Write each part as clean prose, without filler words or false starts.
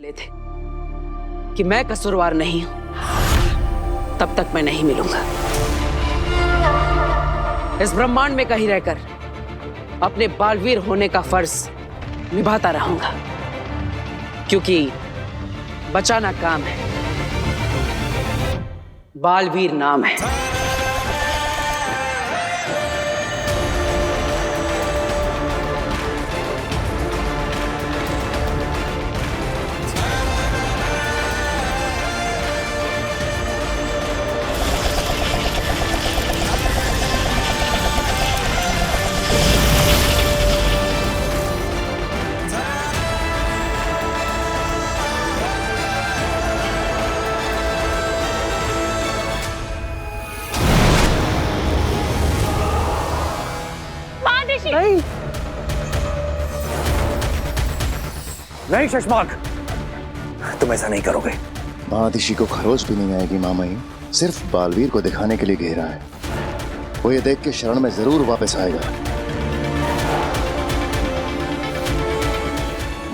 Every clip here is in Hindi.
ले थे कि मैं कसूरवार नहीं हूं, तब तक मैं नहीं मिलूंगा। इस ब्रह्मांड में कहीं रहकर अपने बालवीर होने का फर्ज निभाता रहूंगा, क्योंकि बचाना काम है, बालवीर नाम है। नहीं नहीं शशमाक, तुम ऐसा नहीं करोगे। महादिशी को खरोच भी नहीं आएगी मामाई, सिर्फ बालवीर को दिखाने के लिए घेरा है। वो ये देख के शरण में जरूर वापस आएगा।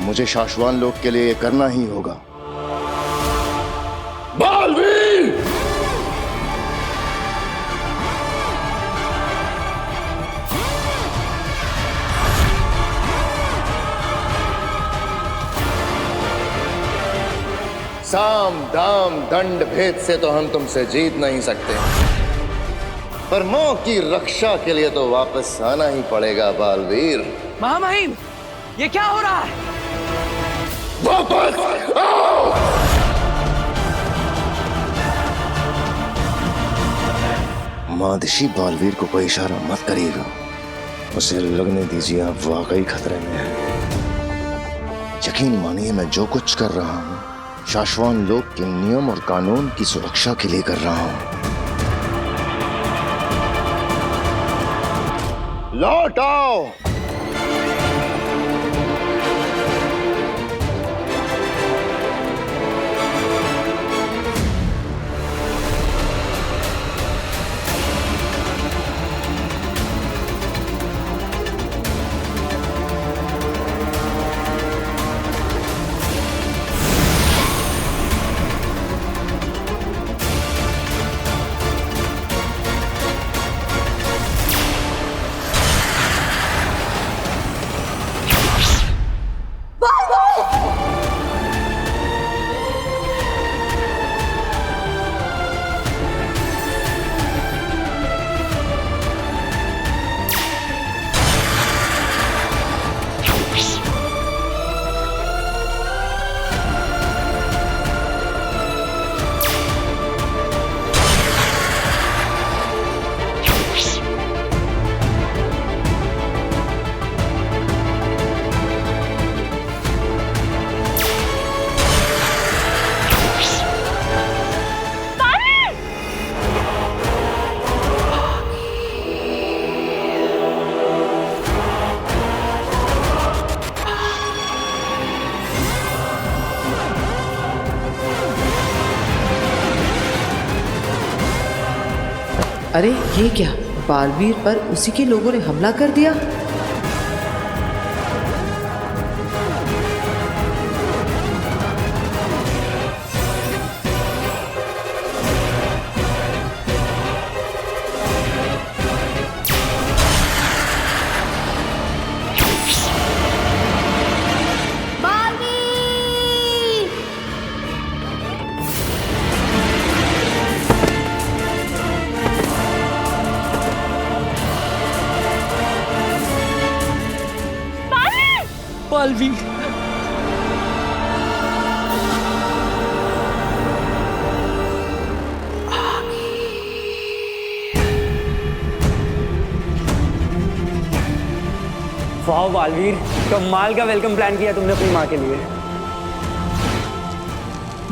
मुझे शाश्वान लोक के लिए ये करना ही होगा। बालवीर! साम दाम दंड भेद से तो हम तुमसे जीत नहीं सकते, पर मोह की रक्षा के लिए तो वापस आना ही पड़ेगा बालवीर। महामहिम, ये क्या हो रहा है? वापस आओ! महादिशी बालवीर को कोई इशारा मत करिएगा, उसे लगने दीजिए आप वाकई खतरे में हैं। यकीन मानिए मैं जो कुछ कर रहा हूं शाश्वान लोक के नियम और कानून की सुरक्षा के लिए कर रहा हूं। लौट आओ। अरे ये क्या, बालवीर पर उसी के लोगों ने हमला कर दिया। बालवीर, वाह बालवीर, कमाल का वेलकम प्लान किया तुमने अपनी माँ के लिए।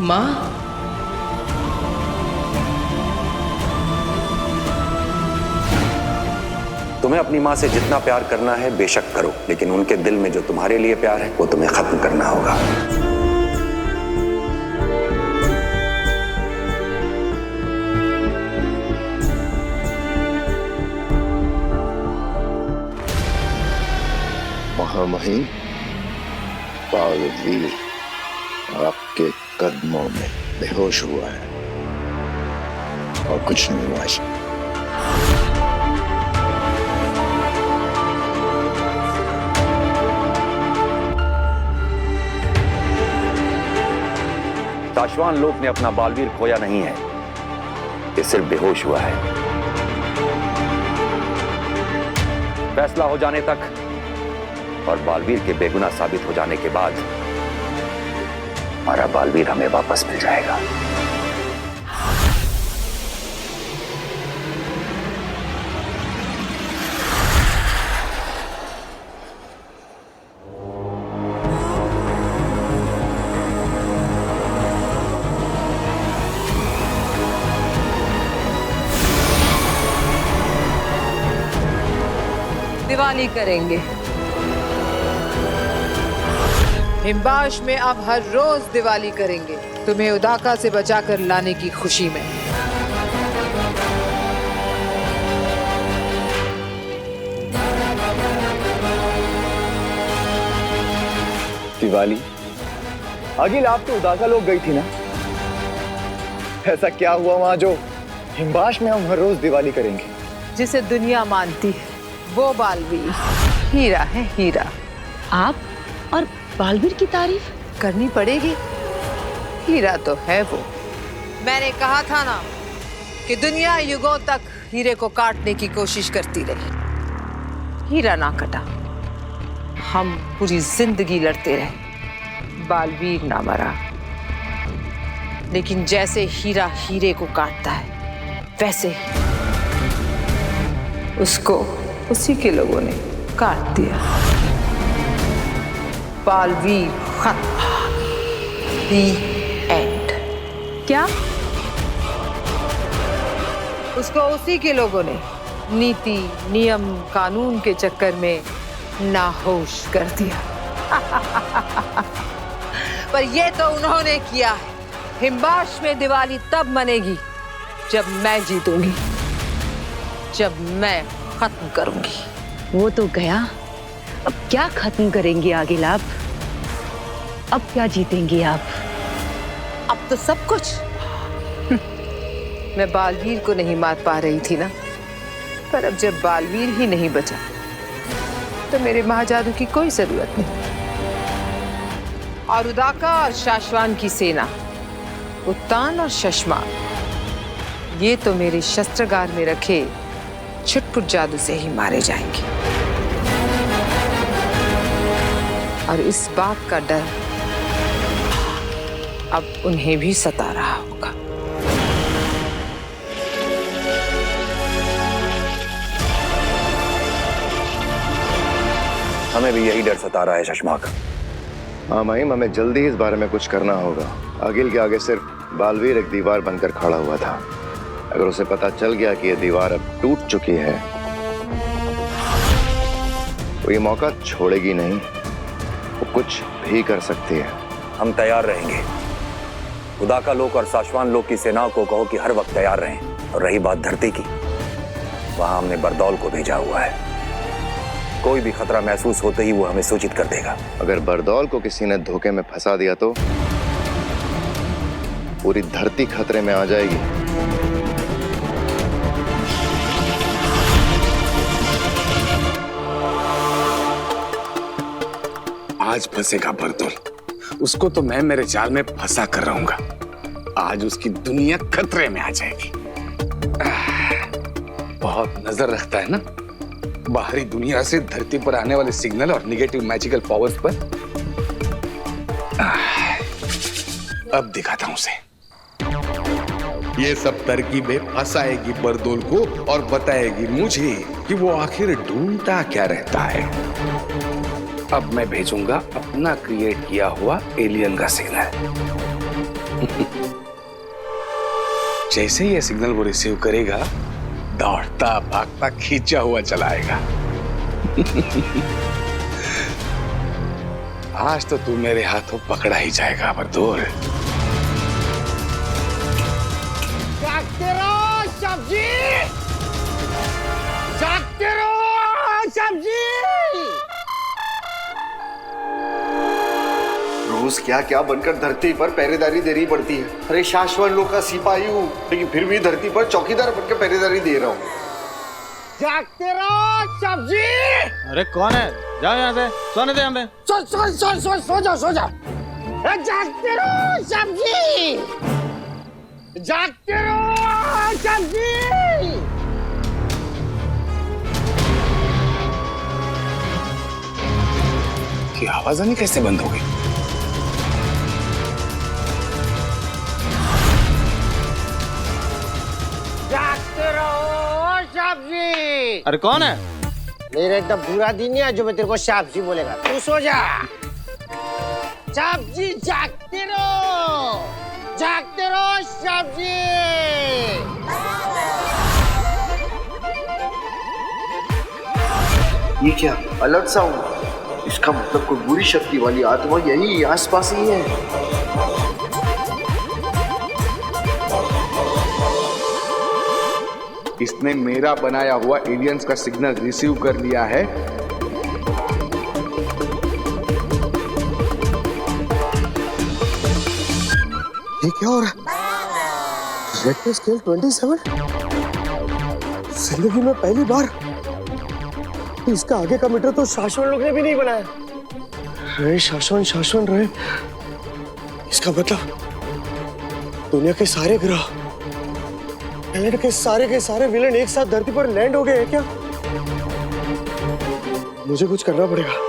माँ? तुम्हें अपनी माँ से जितना प्यार करना है बेशक करो, लेकिन उनके दिल में जो तुम्हारे लिए प्यार है वो तुम्हें खत्म करना होगा। महामहिम बालवीर, आपके कदमों में बेहोश हुआ है और कुछ नहीं हुआ है। साशवान लोक ने अपना बालवीर खोया नहीं है, ये सिर्फ बेहोश हुआ है। फैसला हो जाने तक और बालवीर के बेगुनाह साबित हो जाने के बाद हमारा बालवीर हमें वापस मिल जाएगा। दिवाली करेंगे। हिमबाश में अब हर रोज दिवाली करेंगे, तुम्हें उदाका से बचाकर लाने की खुशी में। दिवाली? अगिल, आप तो उदाका लोग गई थी ना? ऐसा क्या हुआ वहां जो हिमबाश में हम हर रोज दिवाली करेंगे? जिसे दुनिया मानती है वो बालवीर हीरा है, हीरा। आप और बालवीर की तारीफ करनी पड़ेगी, हीरा तो है वो। मैंने कहा था ना कि दुनिया युगों तक हीरे को काटने की कोशिश करती रही, हीरा ना कटा। हम पूरी जिंदगी लड़ते रहे, बालवीर ना मरा। लेकिन जैसे हीरा हीरे को काटता है, वैसे ही उसको उसी के लोगों ने काट दिया। बालवीर खत्म। The end। क्या? उसको उसी के लोगों ने नीति, नियम, कानून के चक्कर में नाहोश कर दिया। पर ये तो उन्होंने किया है। हिमबाश में दिवाली तब मनेगी जब मैं जीतूंगी, जब मैं खत्म करूंगी। वो तो गया, अब क्या खत्म करेंगी आगिल आप? अब क्या जीतेंगी आप? अब तो सब कुछ। मैं बालवीर को नहीं मार पा रही थी ना, पर अब जब बालवीर ही नहीं बचा तो मेरे महाजादू की कोई जरूरत नहीं। और उदाका और शाश्वान की सेना, उत्तान और शश्मा, ये तो मेरे शस्त्रागार में रखे छुटपुट जादू से ही मारे जाएंगे। और इस बात का डर अब उन्हें भी सता रहा होगा। हमें भी यही डर सता रहा है शशमाक। हाँ माहिम, हमें जल्दी इस बारे में कुछ करना होगा। अगिल के आगे सिर्फ बालवीर एक दीवार बनकर खड़ा हुआ था। अगर उसे पता चल गया कि यह दीवार अब टूट चुकी है तो ये मौका छोड़ेगी नहीं, वो कुछ भी कर सकती है। हम तैयार रहेंगे। उदाका लोक और साशवान लोक की सेनाओं को कहो कि हर वक्त तैयार रहें। और रही बात धरती की, वहां हमने बरदौल को भेजा हुआ है। कोई भी खतरा महसूस होते ही वो हमें सूचित कर देगा। अगर बरदौल को किसी ने धोखे में फंसा दिया तो पूरी धरती खतरे में आ जाएगी। आज फंसेगा बरदौल, उसको तो मैं मेरे जाल में फंसा कर रहूंगा। आज उसकी दुनिया खतरे में आ जाएगी। बहुत नजर रखता है ना बाहरी दुनिया से धरती पर आने वाले सिग्नल और निगेटिव मैजिकल पावर्स पर। अब दिखाता हूं उसे। ये सब तरकीबें फंसाएगी बरदौल को और बताएगी मुझे कि वो आखिर ढूंढता क्या रहता है। अब मैं भेजूंगा अपना क्रिएट किया हुआ एलियन का सिग्नल। जैसे ही ये सिग्नल वो रिसीव करेगा, दौड़ता भागता खींचा हुआ चलाएगा। आज तो तू मेरे हाथों पकड़ा ही जाएगा बरदौल। जागते रहो सब्जी, जागते रहो सब्जी। रोज क्या क्या बनकर धरती पर पहरेदारी देनी पड़ती है। अरे शाश्वत लोग का सिपाही हूँ, लेकिन फिर भी धरती पर चौकीदार बनकर पहरेदारी दे रहा हूँ। जागते रहो सब्जी। अरे कौन है? जाओ यहाँ से, सोने दे हमें। सो जाओ। जागते रहो सब्जी, जागते रहो सब्जी। की आवाज आनी कैसे बंद हो गई? जागते रहो सब्जी। अरे कौन है? मेरा एकदम बुरा दिन है जो मैं तेरे को सब्जी बोलेगा। तू सो जा। सब्जी जागते रहो सब्जी। ये क्या अलर्ट साउंड? इसका मतलब कोई बुरी शक्ति वाली आत्मा यही आसपास ही है। इसने मेरा बनाया हुआ एलियंस का सिग्नल रिसीव कर लिया है। ये क्या हो रहा है? Richter scale 27? जिंदगी में पहली बार। इसका आगे का मीटर तो शाश्वत लोग ने भी नहीं बनाया। रहे शाश्वत रहे। इसका मतलब दुनिया के सारे ग्रह, प्लैनेट के सारे विलेन एक साथ धरती पर लैंड हो गए हैं क्या? मुझे कुछ करना पड़ेगा।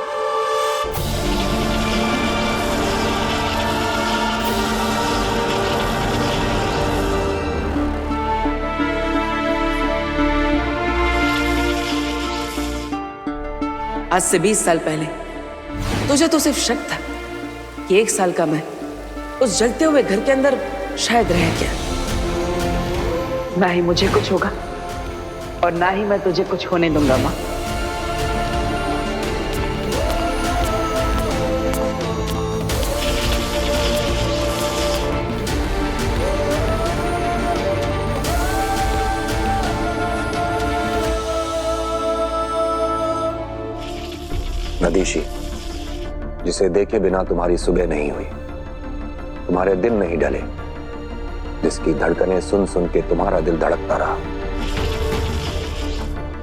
आज से 20 साल पहले तुझे तो सिर्फ शक था कि 1 साल का मैं उस जलते हुए घर के अंदर शायद रह गया। ना ही मुझे कुछ होगा और ना ही मैं तुझे कुछ होने दूंगा माँ। नदीशी, जिसे देखे बिना तुम्हारी सुबह नहीं हुई, तुम्हारे दिन नहीं ढले, जिसकी धड़कनें सुन सुन के तुम्हारा दिल धड़कता रहा,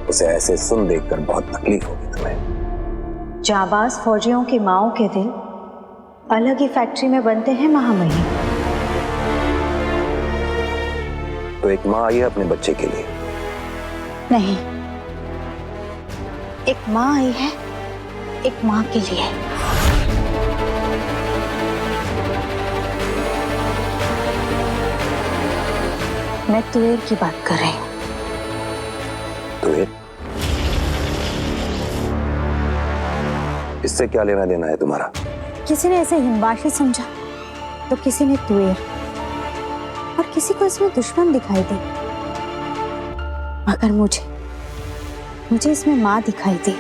उसे ऐसे सुन देखकर बहुत तकलीफ होगी तुम्हें। जाबाज फौजियों की माओं के दिल अलग ही फैक्ट्री में बनते हैं महामहिम। तो एक माँ आई है अपने बच्चे के लिए? नहीं, एक माँ आई है एक माँ के लिए। मैं तुएर की बात कर रही हूँ। तुएर? इससे क्या लेना देना है तुम्हारा? किसी ने इसे हिमवाशी समझा तो किसी ने तुएर, और किसी को इसमें दुश्मन दिखाई दी, मगर मुझे इसमें माँ दिखाई दी।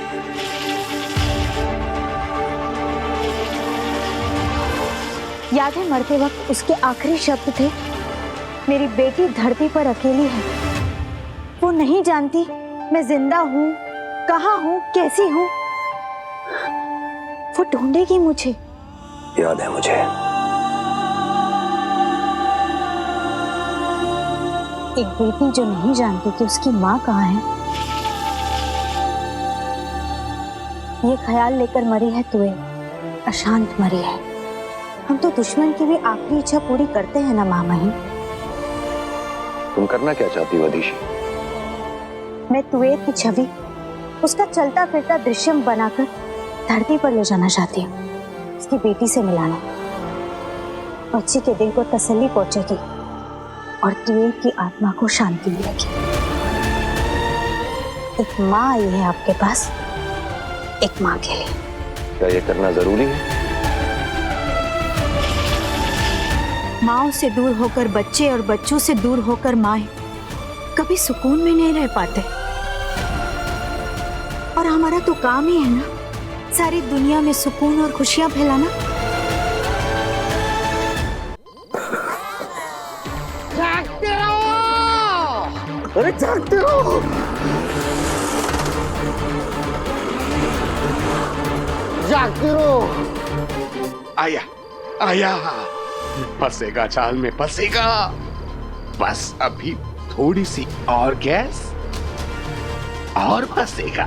याद है मरते वक्त उसके आखिरी शब्द थे, मेरी बेटी धरती पर अकेली है, वो नहीं जानती मैं जिंदा हूँ, कहाँ हूँ, कैसी हूँ, वो ढूंढेगी मुझे। याद है मुझे। एक बेटी जो नहीं जानती कि उसकी माँ कहाँ है, ये ख्याल लेकर मरी है तुएर, अशांत मरी है। हम तो दुश्मन की भी आखिरी इच्छा पूरी करते हैं ना महामहिम। तुम करना क्या चाहती हो अदीशी? मैं तुएर की छवि उसका चलता फिरता दृश्यम बनाकर धरती पर ले जाना चाहती हूँ, उसकी बेटी से मिलाना। बच्ची के दिल को तसल्ली पहुंचेगी और तुएर की आत्मा को शांति मिलेगी। एक माँ आई है आपके पास, एक माँ के लिए। क्या ये करना जरूरी है? माँओं से दूर होकर बच्चे और बच्चों से दूर होकर माएं कभी सुकून में नहीं रह पाते। और हमारा तो काम ही है ना, सारी दुनिया में सुकून और खुशियां फैलाना। जागते रहो। अरे जागते रहो। जागते रहो। आया आया, फंसेगा जाल में फंसेगा। बस अभी थोड़ी सी और गैस और फंसेगा।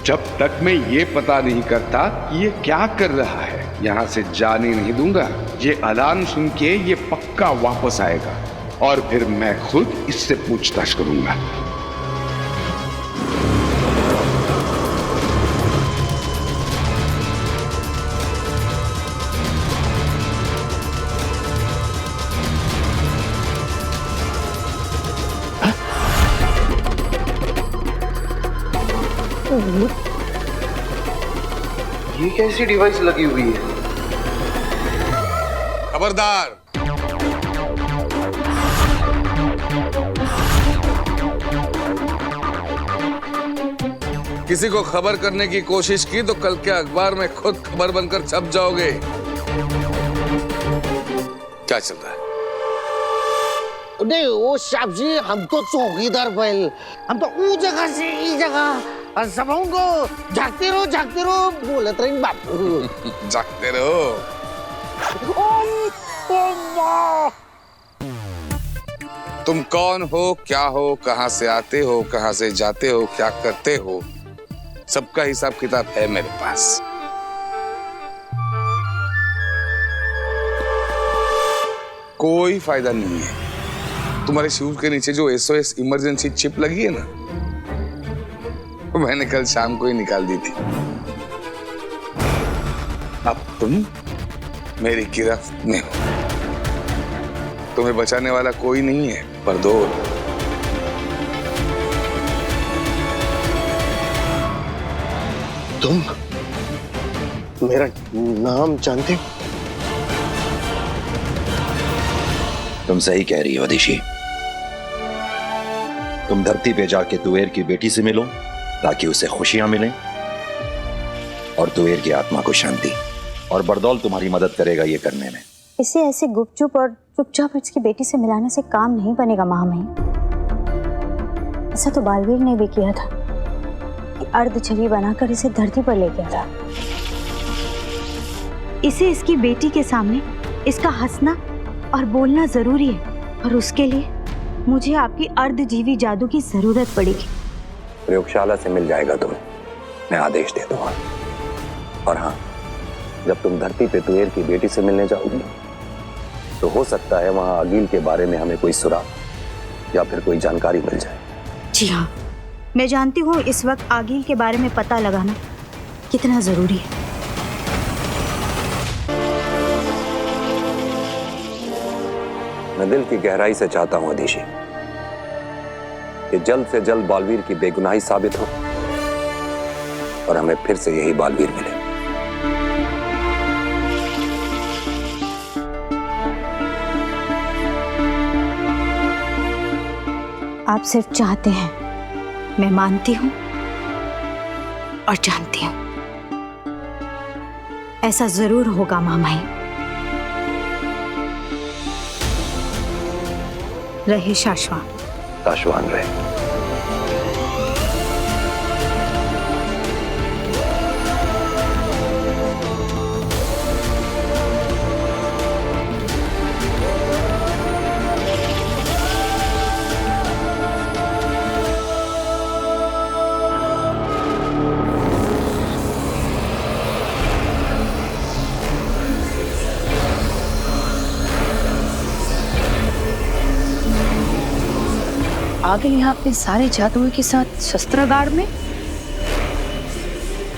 जब तक मैं ये पता नहीं करता कि ये क्या कर रहा है, यहां से जाने नहीं दूंगा। ये अलार्म सुन के ये पक्का वापस आएगा और फिर मैं खुद इससे पूछताछ करूंगा। ये कैसी डिवाइस लगी हुई है? खबरदार, किसी को खबर करने की कोशिश की तो कल के अखबार में खुद खबर बनकर छप जाओगे। क्या चल रहा है? नहीं वो साहब जी, हम तो चौकीदार बैल, हम तो ऊ जगह से ई जगह और सब को झाकते रहो बोलत रही बापू। जागते रहो। तुम कौन हो, क्या हो, कहां से आते हो, कहां से जाते हो, क्या करते हो, सबका हिसाब किताब है मेरे पास। कोई फायदा नहीं है। तुम्हारे शूज के नीचे जो SOS इमरजेंसी चिप लगी है ना, मैंने कल शाम को ही निकाल दी थी। अब तुम मेरी गिरफ्त में हो। तुम्हें बचाने वाला कोई नहीं है बरदौल। तुम मेरा नाम जानते हो? तुम सही कह रही हो दिशी। तुम धरती पे जाके तुवेर की बेटी से मिलो ताकि उसे खुशियां मिलें और तुवेर की आत्मा को शांति, और बरदौल तुम्हारी मदद करेगा ये करने में। इसे ऐसे गुपचुप और चुपचाप इसकी बेटी से मिलाने से काम नहीं बनेगा महामहिम। ऐसा तो बालवीर ने भी किया था कि अर्ध छवि बनाकर इसे धरती पर ले गया था। इसे इसकी बेटी के सामने इसका हंसना और बोलना जरूरी है, और उसके लिए मुझे आपकी अर्धजीवी जादू की जरूरत पड़ेगी। प्रयोगशाला से मिल जाएगा तुम्हें, मैं आदेश दे दूंगा। और हाँ, जब तुम धरती पे तुवेर की बेटी से मिलने जाओगी तो हो सकता है वहां आगिल के बारे में हमें कोई सुराग या फिर कोई जानकारी मिल जाए। जी हाँ, मैं जानती हूँ इस वक्त आगिल के बारे में पता लगाना कितना जरूरी है। मैं दिल की गहराई से चाहता हूं अधीशी कि जल्द से जल्द बालवीर की बेगुनाही साबित हो और हमें फिर से यही बालवीर मिले। आप सिर्फ चाहते हैं, मैं मानती हूं और जानती हूं ऐसा जरूर होगा महामहिम। रहे शाश्वान। शाश्वान रहे। आगे यहाँ अपने सारे जादुओं के साथ शस्त्रागार में।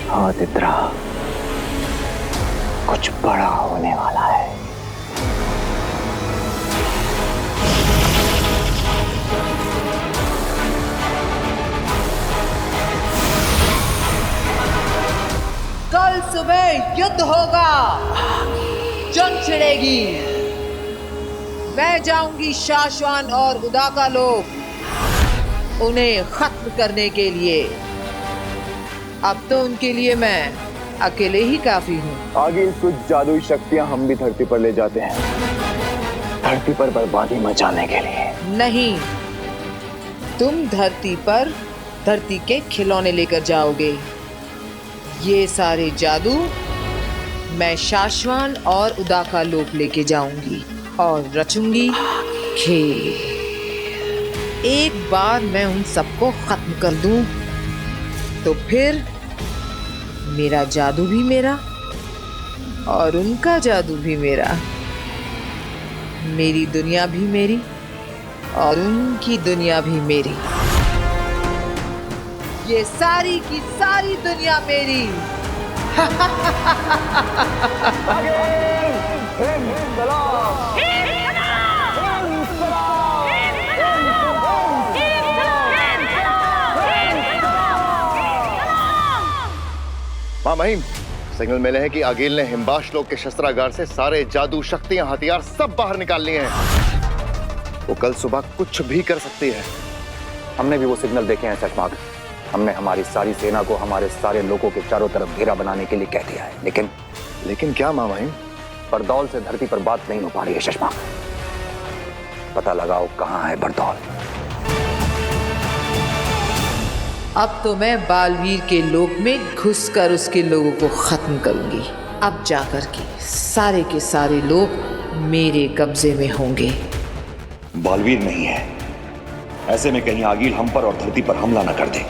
हाँ तित्रा, कुछ बड़ा होने वाला है। कल सुबह युद्ध होगा, जंग छिड़ेगी। मैं जाऊंगी शाश्वान और उदाका लोग उन्हें खत्म करने के लिए। अब तो उनके लिए मैं अकेले ही काफी हूँ। आगे कुछ जादुई शक्तियां हम भी धरती पर ले जाते हैं, धरती पर बर्बादी मचाने के लिए। नहीं, तुम धरती पर धरती के खिलौने लेकर जाओगे। ये सारे जादू मैं शाश्वान और उदाका लोक लेके जाऊंगी और रचूंगी खेल। एक बार मैं उन सबको खत्म कर दूं तो फिर मेरा जादू भी मेरा और उनका जादू भी मेरा, मेरी दुनिया भी मेरी और उनकी दुनिया भी मेरी, ये सारी की सारी दुनिया मेरी। माँ महिम, सिग्नल मिले हैं कि आगिल ने हिमबाश लोग के शस्त्रागार से सारे जादू, शक्तियां, हथियार सब बाहर निकाल लिए हैं। वो कल सुबह कुछ भी कर सकती है। हमने भी वो सिग्नल देखे हैं चश्माक। हमने हमारी सारी सेना को हमारे सारे लोगों के चारों तरफ घेरा बनाने के लिए कह दिया है, लेकिन क्या माँ महिम? बरदौल से धरती पर बात नहीं हो पा रही है चश्माक। पता लगाओ कहाँ है बरदौल। अब तो मैं बालवीर के लोक में घुसकर उसके लोगों को खत्म करूंगी। अब जाकर के सारे लोग मेरे कब्जे में होंगे। बालवीर नहीं है, ऐसे में कहीं आगिल हम पर और धरती पर हमला न कर दे।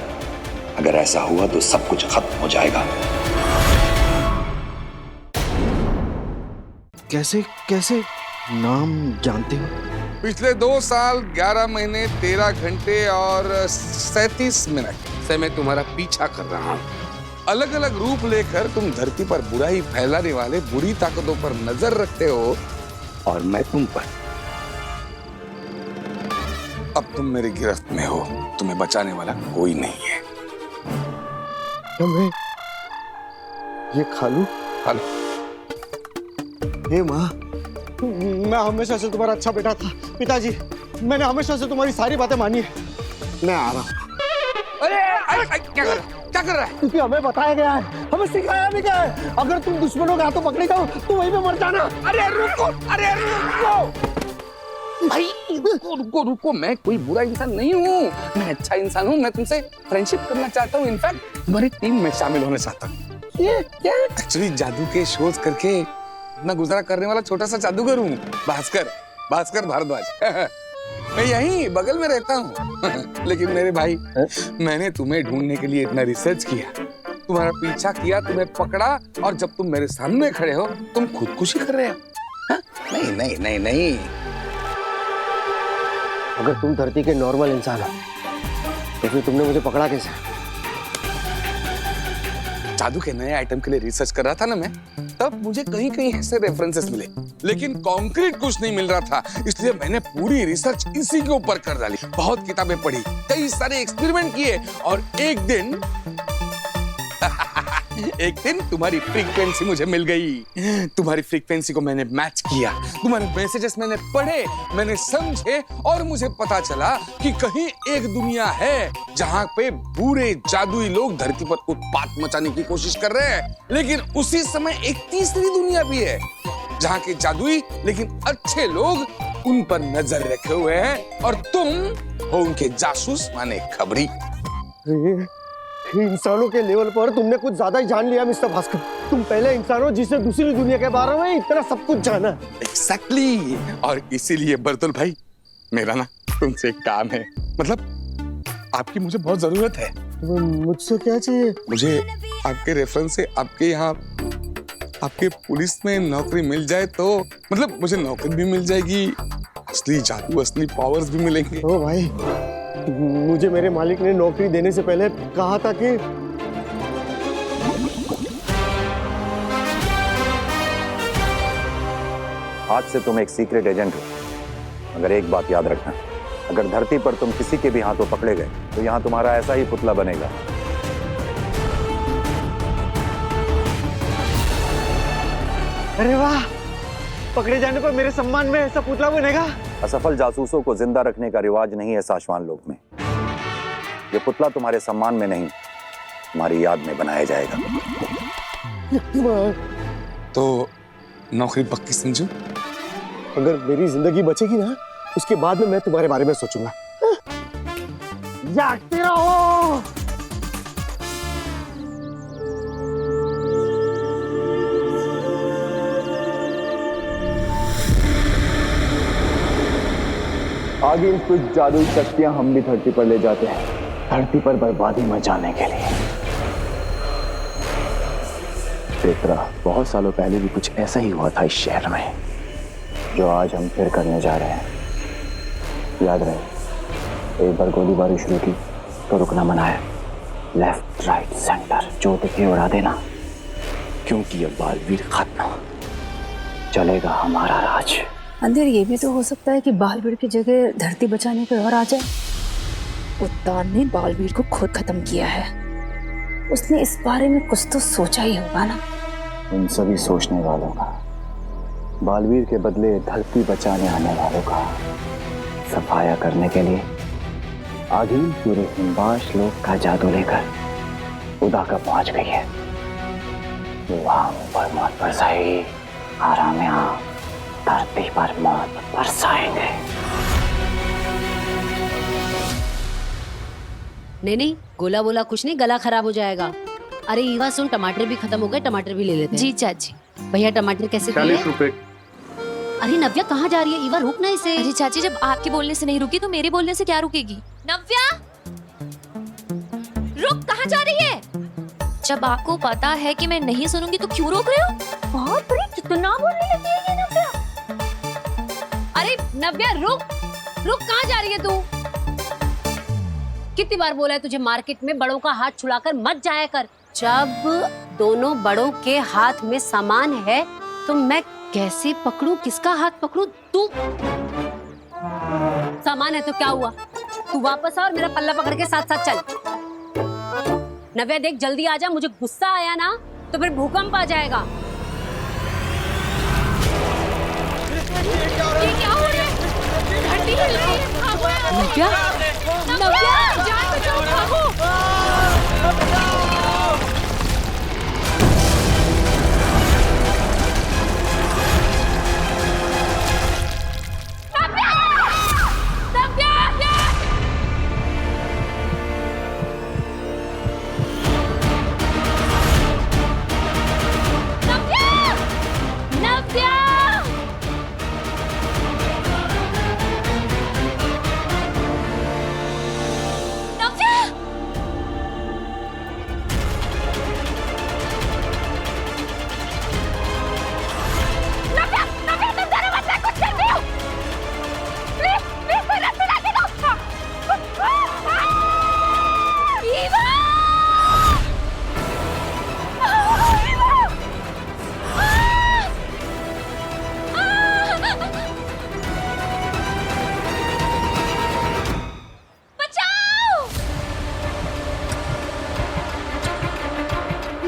अगर ऐसा हुआ तो सब कुछ खत्म हो जाएगा। कैसे कैसे नाम जानते हो? पिछले 2 साल 11 महीने 13 घंटे और 37 मिनट से मैं तुम्हारा पीछा कर रहा हूँ। अलग अलग रूप लेकर तुम धरती पर बुराई फैलाने वाले बुरी ताकतों पर नजर रखते हो और मैं तुम पर। अब तुम मेरी गिरफ्त में हो, तुम्हें बचाने वाला कोई नहीं है। मैं ये खालू हे माँ, मैं हमेशा से तुम्हारा अच्छा बेटा था। पिताजी, मैंने हमेशा से तुम्हारी सारी बातें मानी है। मैं आ रहा हूँ। अरे क्या कर रहा है? क्योंकि हमें बताया गया है, हमें सिखाया भी गया है, अगर तुम दुश्मनों के हाथों पकड़े जाओ तो वहीं पे मर जाना। अरे रुको भाई, रुको। मैं कोई बुरा इंसान नहीं हूँ, मैं अच्छा इंसान हूँ। मैं तुमसे फ्रेंडशिप करना चाहता हूँ। इनफैक्ट तुम्हारी टीम में शामिल होना चाहता हूँ। ये क्या? एक्चुअली जादू के शोध करके अपना गुजारा करने वाला छोटा सा जादूगर हूँ, भास्कर भारद्वाज। मैं यहीं बगल में रहता हूँ। लेकिन मेरे भाई, मैंने तुम्हें ढूंढने के लिए इतना रिसर्च किया, तुम्हारा पीछा किया, तुम्हें पकड़ा, और जब तुम मेरे सामने खड़े हो तुम खुदकुशी कर रहे हो। नहीं। अगर तुम धरती के नॉर्मल इंसान हो तो फिर तुमने मुझे पकड़ा कैसे? जादू के नए आइटम के लिए रिसर्च कर रहा था ना मैं, तब मुझे कहीं ऐसे रेफरेंसेस मिले, लेकिन कॉन्क्रीट कुछ नहीं मिल रहा था। इसलिए मैंने पूरी रिसर्च इसी के ऊपर कर डाली। बहुत किताबें पढ़ी, कई सारे एक्सपेरिमेंट किए, और एक दिन तुम्हारी फ्रीक्वेंसी मुझे मिल गई। तुम्हारी फ्रीक्वेंसी को मैंने मैच किया, तुम्हारे मैसेजेस मैंने पढ़े, मैंने समझे, और मुझे पता चला कि कहीं एक दुनिया है जहां पे बुरे जादुई लोग धरती पर उत्पात मचाने की कोशिश कर रहे हैं। लेकिन उसी समय एक तीसरी दुनिया भी है जहां के जादुई लेकिन अच्छे लोग उन पर नजर रखे हुए हैं, और तुम हो उनके जासूस माने खबरी। इंसानों के लेवल पर तुमने कुछ ज्यादा ही जान लिया मिस्टर भास्कर। तुम पहले इंसान हो जिसे दूसरी दुनिया के बारे में इतना सब कुछ जाना। Exactly. और इसीलिए बरतुल भाई, मेरा ना तुमसे एक काम है, मतलब आपकी मुझे बहुत जरूरत है। मुझसे क्या चाहिए? मुझे आपके रेफरेंस से आपके यहाँ आपके पुलिस में नौकरी मिल जाए तो, मतलब मुझे नौकरी भी मिल जाएगी, असली जादू, असली पावर्स भी मिलेंगे। ओ भाई, मुझे मेरे मालिक ने नौकरी देने से पहले कहा था कि आज से तुम एक सीक्रेट एजेंट हो। मगर एक बात याद रखना, अगर धरती पर तुम किसी के भी हाथों पकड़े गए तो यहाँ तुम्हारा ऐसा ही पुतला बनेगा। अरे वाह, पकड़े जाने पर मेरे सम्मान में ऐसा पुतला बनेगा। असफल जासूसों को जिंदा रखने का रिवाज नहीं है साशवान लोक में। ये पुतला तुम्हारे सम्मान में नहीं, तुम्हारी याद में बनाया जाएगा। तो नौकरी पक्की समझो? अगर मेरी जिंदगी बचेगी ना, उसके बाद में मैं तुम्हारे बारे में सोचूंगा। जागते रहो। आगे कुछ जादुई शक्तियां हम भी धरती पर ले जाते हैं, धरती पर बर्बादी मचाने के लिए। पेत्रा, बहुत सालों पहले भी कुछ ऐसा ही हुआ था इस शहर में, जो आज हम फिर करने जा रहे हैं। याद रहे, एक बार गोलीबारी शुरू की तो रुकना मना है। लेफ्ट राइट सेंटर जो दिखे उड़ा देना, क्योंकि अब बालवीर खत्म, चलेगा हमारा राज। अंधेर ये भी तो हो सकता है कि बालवीर की जगह धरती बचाने कोई और आ जाए। उत्तान ने बालवीर को खुद खत्म किया है, उसने इस बारे में कुछ तो सोचा ही होगा ना। उन सभी सोचने वालों का, बालवीर के बदले धरती बचाने आने वालों का सफाया करने के लिए आगिल पूरे हिमबाश लोक का जादू लेकर उदाका पहुंच गई है। वहां पर मौत बरसाएगी, आराम यहाँ धरती पर मौत बरसाएंगे। नहीं, गोला बोला कुछ नहीं, गला खराब हो जाएगा। अरे ईवा सुन, टमाटर भी खत्म हो गए, टमाटर भी ले लेते हैं। जी चाची। भैया टमाटर कैसे? 40 रुपए। अरे नव्या कहाँ जा रही है? ईवा रुक ना इसे। अरे चाची, जब आपके बोलने से नहीं रुकी तो मेरे बोलने से क्या रुकेगी? नव्या रुक, कहाँ जा रही है? जब आपको पता है कि मैं नहीं सुनूंगी तो क्यों रोक रहे हो? बहुत बड़ी कितना बोलने लगी है ये नव्या। अरे नव्या रुक, कहाँ जा रही है तू? कितनी बार बोला है तुझे, मार्केट में बड़ों का हाथ छुड़ाकर मत जाया कर। जब दोनों बड़ों के हाथ में सामान है तो मैं कैसे पकड़ूं, किसका हाथ पकड़ूं? तू सामान है तो क्या हुआ, तू वापस आ और मेरा पल्ला पकड़ के साथ साथ चल। नव्या देख, जल्दी आ जा, मुझे गुस्सा आया ना तो फिर भूकंप आ जाएगा। ये क्या हो रहा है? धरती हिल रही है, भागो नव्या, नव्या जान बचाओ, भागो।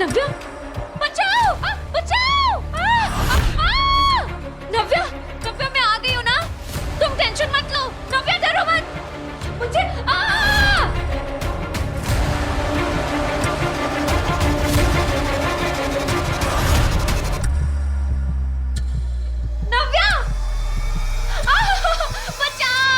नव्या बचाओ, बचाओ। नव्या, नव्या मैं आ गई हूँ ना, तुम टेंशन मत लो। नव्या डरो मत, मुझे नव्या बचाओ।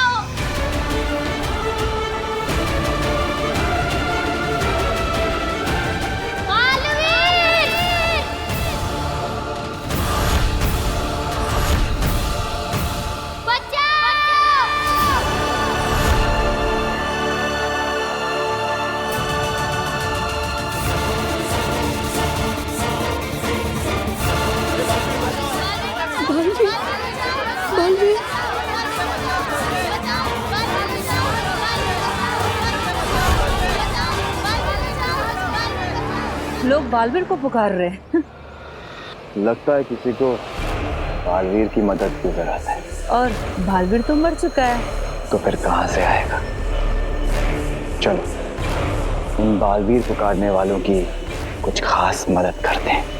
लोग बालवीर को पुकार रहे हैं। लगता है किसी को बालवीर की मदद की जरूरत है। और बालवीर तो मर चुका है, तो फिर कहां से आएगा? चलो उन बालवीर पुकारने वालों की कुछ खास मदद करते हैं।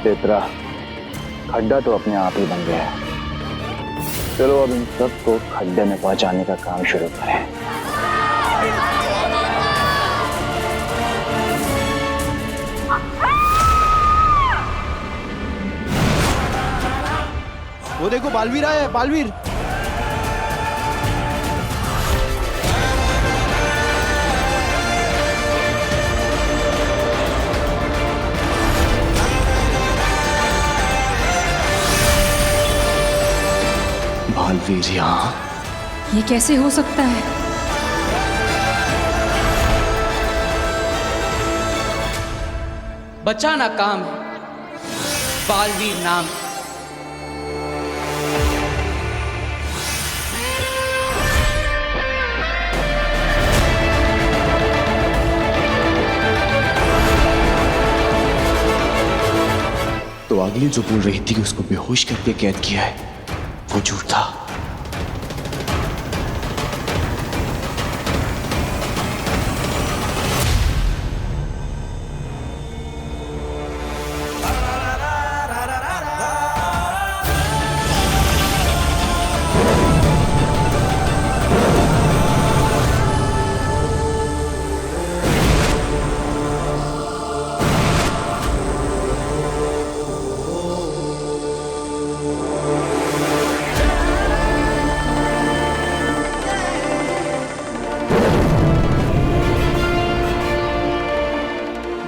पेत्रा, खड्डा तो अपने आप ही बन गया है। चलो अब इन सबको खड्डे में पहुंचाने का काम शुरू करें। वो देखो, बालवीर आया है, बालवीर। बालवीर यहाँ? ये कैसे हो सकता है? बचाना काम है, बालवीर नाम है। तो आगिल जो बोल रही थी कि उसको बेहोश करके कैद किया है, वो झूठ था।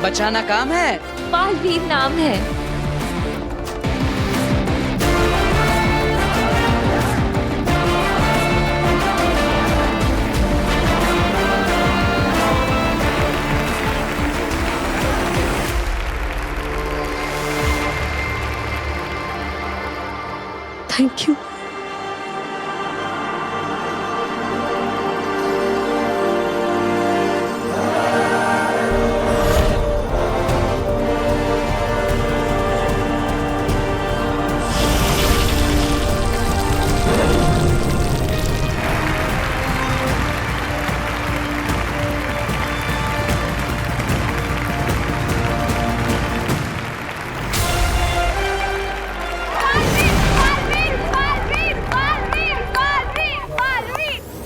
बचाना काम है, बालवीर नाम है। Thank you.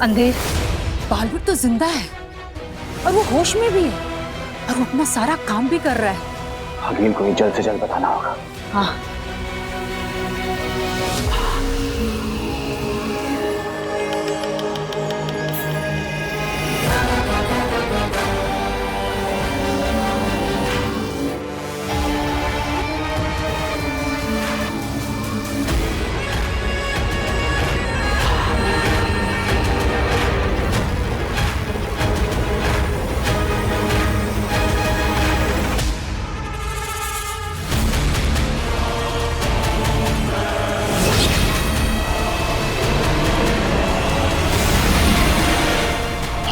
अंधेर, बालवीर तो जिंदा है और वो होश में भी है और वो अपना सारा काम भी कर रहा है। आगिल को ही जल्द से जल्द बताना होगा। हाँ।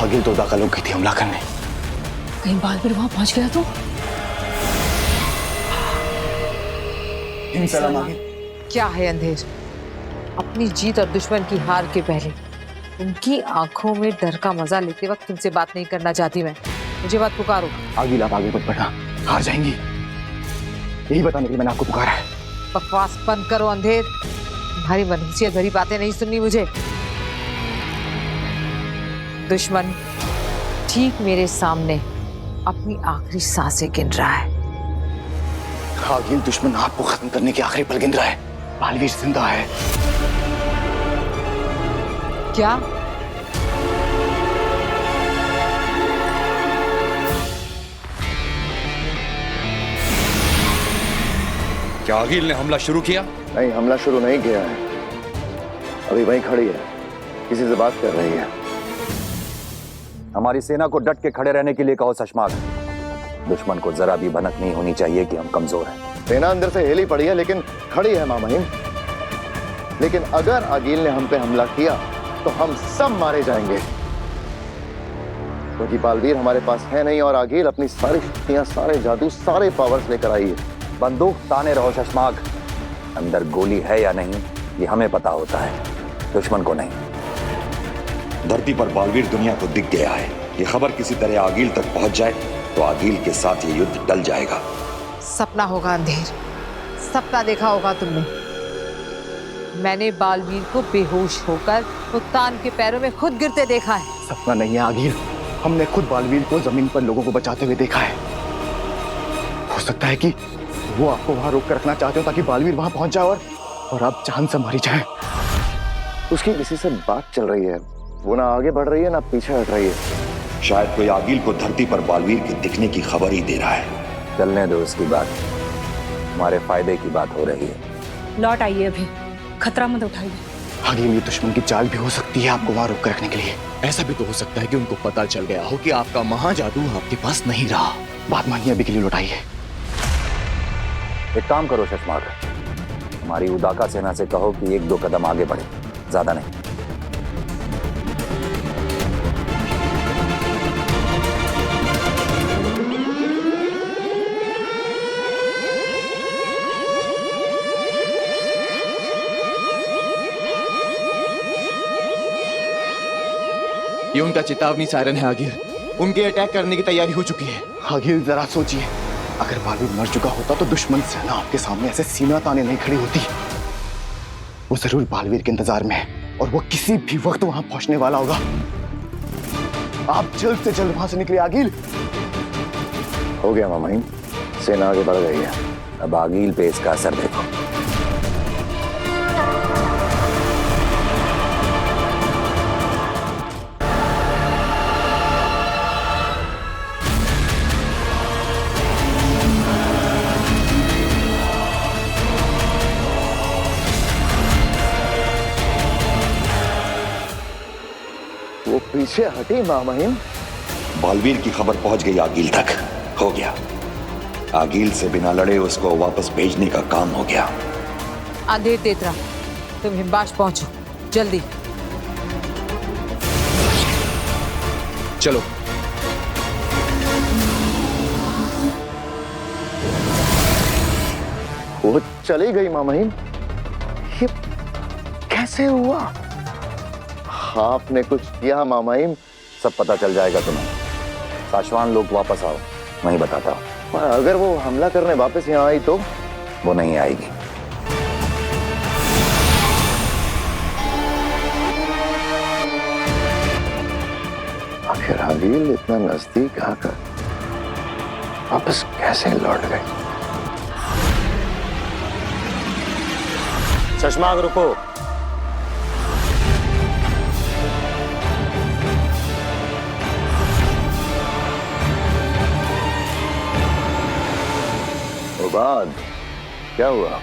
आगिल तो दाखिल हो गई थी हमला करने। कहीं बालवीर वहां पहुंच गया तो? क्या है अंधेर? अपनी जीत और दुश्मन की हार के पहले उनकी आंखों में डर का मजा लेते वक्त तुमसे बात नहीं करना चाहती मैं। मुझे बात पुकारो। आगिल आप आगे मत बढ़ना, हार जाएंगी। यही बताने के लिए मैंने आपको पुकारा है। बकवास बंद करो अंधेर, तुम्हारी मनहूसियत भरी बातें नहीं सुननी मुझे। दुश्मन ठीक मेरे सामने अपनी आखिरी सांसें गिन रहा है। आगिल दुश्मन आपको खत्म करने के आखिरी पल गिन रहा है। बालवीर जिंदा है। क्या? क्या आगिल ने हमला शुरू किया? नहीं, हमला शुरू नहीं किया है। अभी वहीं खड़ी है, किसी से बात कर रही है। हमारी सेना को डट के खड़े रहने के लिए कहो शशमाग। दुश्मन को जरा भी भनक नहीं होनी चाहिए कि हम कमजोर हैं। सेना अंदर से हिली पड़ी है लेकिन खड़ी है मामहीन। लेकिन अगर आगिल ने हम पे हमला किया तो हम सब मारे जाएंगे, क्योंकि बालवीर हमारे पास है नहीं और आगिल अपनी सारी शक्तियां, सारे जादू, सारे पावर्स लेकर आई है। बंदूक ताने रहो शशमाग। अंदर गोली है या नहीं ये हमें पता होता है, दुश्मन को नहीं। धरती पर बालवीर दुनिया को दिख गया है। ये खबर किसी तरह आगिल तक पहुंच जाए तो आगिल के साथ ये युद्ध टल जाएगा। सपना होगा अंधेर, सपना देखा होगा तुमने। मैंने बालवीर को बेहोश होकर उत्तान के पैरों में खुद गिरते देखा है। सपना नहीं है आगिल, हमने खुद बालवीर को जमीन पर लोगों को बचाते हुए देखा है। हो सकता है कि वो आपको वहां रोक कर रखना चाहते हो ताकि बालवीर वहां पहुंच जाए और आप जान से मारी जाए। उसकी किसी से बात चल रही है, वो ना आगे बढ़ रही है ना पीछे हट रही है। शायद कोई आगिल को धरती पर बालवीर के दिखने की खबर ही दे रहा है। चलने दो उसकी बात, हमारे फायदे की बात हो रही है। लौट आइए, अभी खतरा मत उठाइए। आगे ये दुश्मन की चाल भी हो सकती है आपको वहां रोक कर रखने के लिए। ऐसा भी तो हो सकता है कि उनको पता चल गया हो कि आपका महाजादू आपके पास नहीं रहा। बात मानिए, अभी के लिए लौटाइए। एक काम करो शशमाक, हमारी उदाका सेना से कहो कि 1-2 कदम आगे बढ़े, ज्यादा नहीं। ये उनका चेतावनी सायरन है आगिल। उनके अटैक करने की तैयारी हो चुकी है। आगिल जरा सोचिए, अगर बालवीर मर चुका होता तो दुश्मन सेना आपके सामने ऐसे सीना ताने नहीं खड़ी होती। वो जरूर बालवीर के इंतजार में है और वो किसी भी वक्त वहां पहुंचने वाला होगा। आप जल्द से जल्द वहां से निकले आगिल। हो गया मामाइन, सेना आगे बढ़ गई है। अब आगील पे इसका असर देखो। वो पीछे हटी मामाइन। बालवीर की खबर पहुंच गई आगील तक। हो गया, आगील से बिना लड़े उसको वापस भेजने का काम हो गया। अंधेर तेतरा, तुम हिमबाश पहुंचो जल्दी। चलो। वो चली गई मामाइन। ये कैसे हुआ? आपने कुछ किया मामाइन? सब पता चल जाएगा तुम्हें। साशवान लोग वापस आओ, मैं ही बताता हूँ। अगर वो हमला करने वापस यहाँ आई तो? वो नहीं आएगी। आखिर आगील इतना नजदीक आकर वापस कैसे लौट गई? शशमाक रुको। बाद क्या हुआ?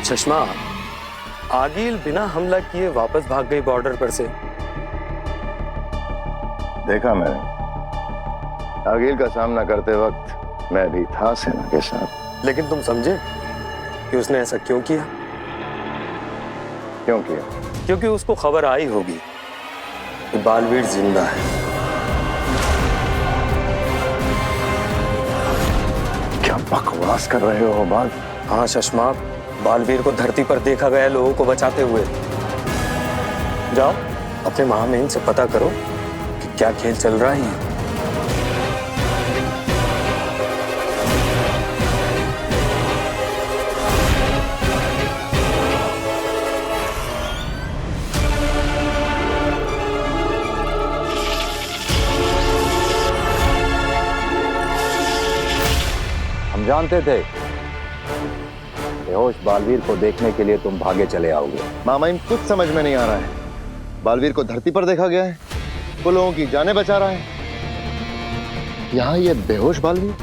चश्मा, आगील बिना हमला किए वापस भाग गई बॉर्डर पर से। देखा मैंने, आगील का सामना करते वक्त मैं भी था सेना के साथ। लेकिन तुम समझे कि उसने ऐसा क्यों किया? क्यों किया? क्योंकि उसको खबर आई होगी कि बालवीर जिंदा है। क्या बकवास कर रहे हो बाल? हाँ शशमाक, बालवीर को धरती पर देखा गया लोगों को बचाते हुए। जाओ अपने महामहिम से पता करो कि क्या खेल चल रहा है। हम जानते थे बेहोश बालवीर को देखने के लिए तुम भागे चले आओगे। मामाइन, कुछ समझ में नहीं आ रहा है। बालवीर को धरती पर देखा गया है, वो लोगों की जानें बचा रहा है। यहाँ ये बेहोश बालवीर।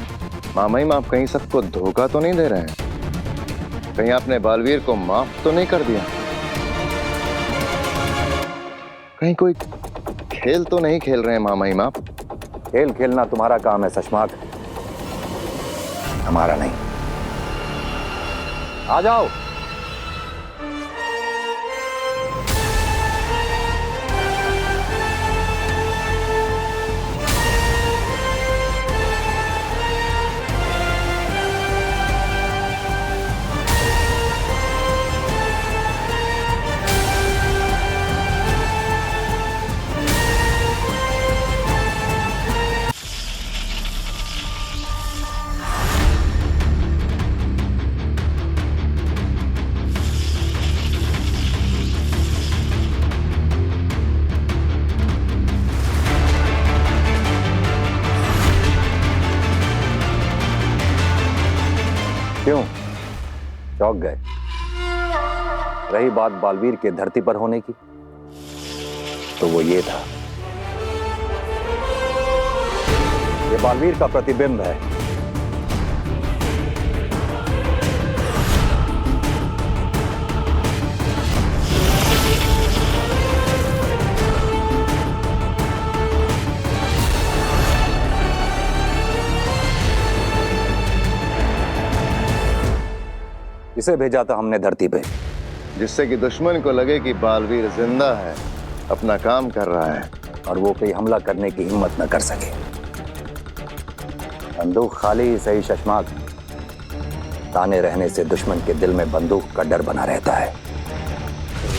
मामाइन, आप कहीं सबको धोखा तो नहीं दे रहे हैं? कहीं आपने बालवीर को माफ तो नहीं कर दिया? कहीं कोई खेल तो नहीं खेल रहे हैं मामाइन आप? खेल खेलना तुम्हारा काम है शशमाक, हमारा नहीं। आ जाओ। क्यों चौंक गए? रही बात बालवीर के धरती पर होने की, तो वो ये था, ये बालवीर का प्रतिबिंब है। इसे भेजा था हमने धरती पे, जिससे कि दुश्मन को लगे कि बालवीर जिंदा है, अपना काम कर रहा है, और वो कोई हमला करने की हिम्मत न कर सके। बंदूक खाली ही सही शशमाक, ताने रहने से दुश्मन के दिल में बंदूक का डर बना रहता है।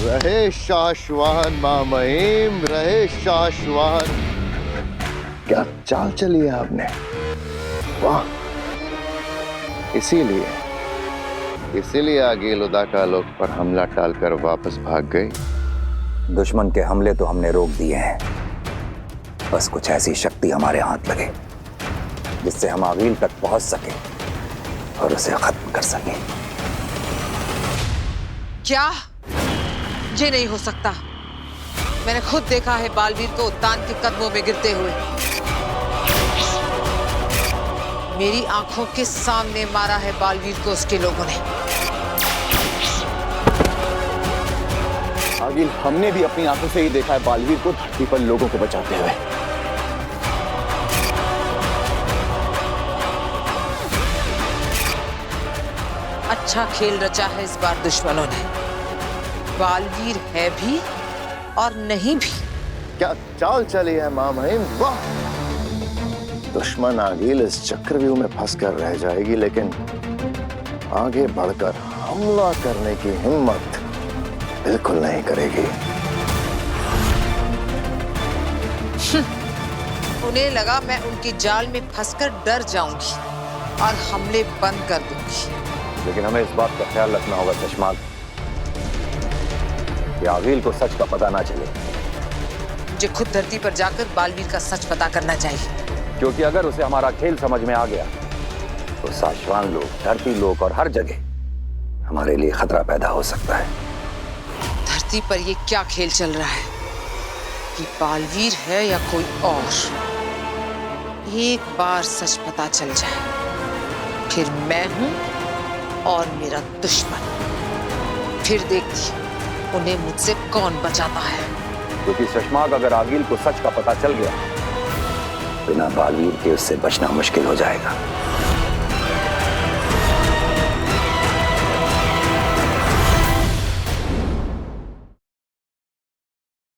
रहे शाश्वान मां महिम, रहे शाश्वान। क्या चाल चली है आपने, वाह। इसीलिए आगील उदाका लोग पर हमला टालकर वापस भाग गए। दुश्मन के हमले तो हमने रोक दिए हैं, बस कुछ ऐसी शक्ति हमारे हाथ लगे जिससे हम आगील तक पहुंच सके और उसे खत्म कर सके। क्या? ये नहीं हो सकता। मैंने खुद देखा है बालवीर को उत्तान के कदमों में गिरते हुए। मेरी आंखों के सामने मारा है बालवीर को उसके लोगों ने। आगिल, हमने भी अपनी आंखों से ही देखा है बालवीर को धरती पर लोगों को बचाते हुए। अच्छा खेल रचा है इस बार दुश्मनों ने। बालवीर है भी और नहीं भी। क्या चाल चली है मां महिम, वाह। दुश्मन आगील इस चक्रव्यूह में फंसकर रह जाएगी, लेकिन आगे बढ़कर हमला करने की हिम्मत बिल्कुल नहीं करेगी। उन्हें लगा मैं उनकी जाल में फंसकर डर जाऊंगी और हमले बंद कर दूंगी। लेकिन हमें इस बात का ख्याल रखना होगा शशमाक कि आगील को सच का पता ना चले। मुझे खुद धरती पर जाकर बालवीर का सच पता करना चाहिए, क्योंकि अगर उसे हमारा खेल समझ में आ गया तो साशवान लोग, धरती लोग और हर जगह हमारे लिए खतरा पैदा हो सकता है। धरती पर ये क्या खेल चल रहा है कि बालवीर है या कोई और? एक बार सच पता चल जाए, फिर मैं हूं और मेरा दुश्मन। फिर देखती उन्हें मुझसे कौन बचाता है। क्योंकि शशमाक, अगर आगील को सच का पता चल गया, बिना बालवीर के उससे बचना मुश्किल हो जाएगा।